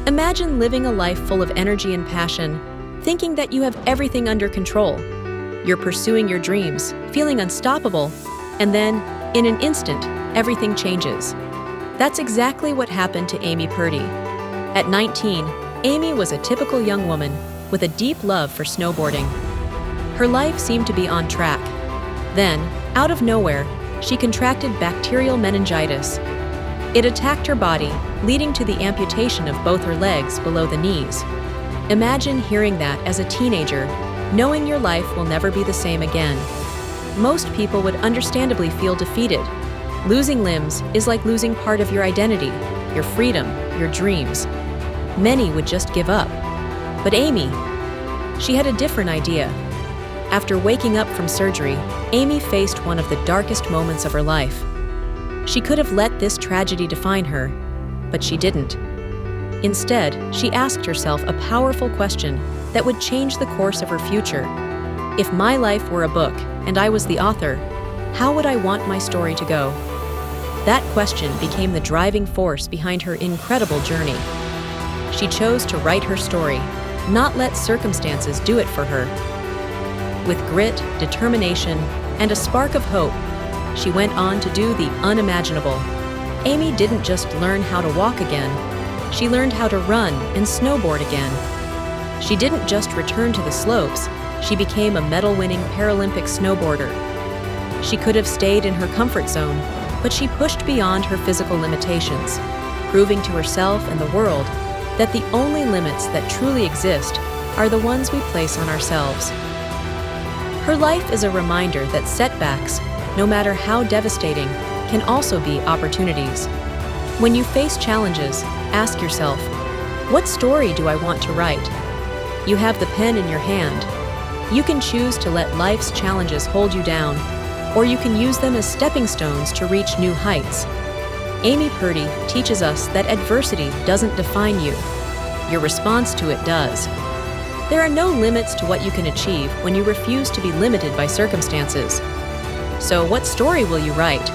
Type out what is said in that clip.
Imagine living a life full of energy and passion, thinking that you have everything under control. You're pursuing your dreams, feeling unstoppable, and then, in an instant, everything changes. That's exactly what happened to Amy Purdy. At 19, Amy was a typical young woman with a deep love for snowboarding. Her life seemed to be on track. Then, out of nowhere, she contracted bacterial meningitis. It attacked her body, leading to the amputation of both her legs below the knees. Imagine hearing that as a teenager, knowing your life will never be the same again. Most people would understandably feel defeated. Losing limbs is like losing part of your identity, your freedom, your dreams. Many would just give up. But Amy, she had a different idea. After waking up from surgery, Amy faced one of the darkest moments of her life. She could have let this tragedy define her, but she didn't. Instead, she asked herself a powerful question that would change the course of her future. If my life were a book and I was the author, how would I want my story to go? That question became the driving force behind her incredible journey. She chose to write her story, not let circumstances do it for her. With grit, determination, and a spark of hope, she went on to do the unimaginable. Amy didn't just learn how to walk again, she learned how to run and snowboard again. She didn't just return to the slopes, she became a medal-winning Paralympic snowboarder. She could have stayed in her comfort zone, but she pushed beyond her physical limitations, proving to herself and the world that the only limits that truly exist are the ones we place on ourselves. Her life is a reminder that setbacks, no matter how devastating, can also be opportunities. When you face challenges, ask yourself, what story do I want to write? You have the pen in your hand. You can choose to let life's challenges hold you down, or you can use them as stepping stones to reach new heights. Amy Purdy teaches us that adversity doesn't define you. Your response to it does. There are no limits to what you can achieve when you refuse to be limited by circumstances. So what story will you write?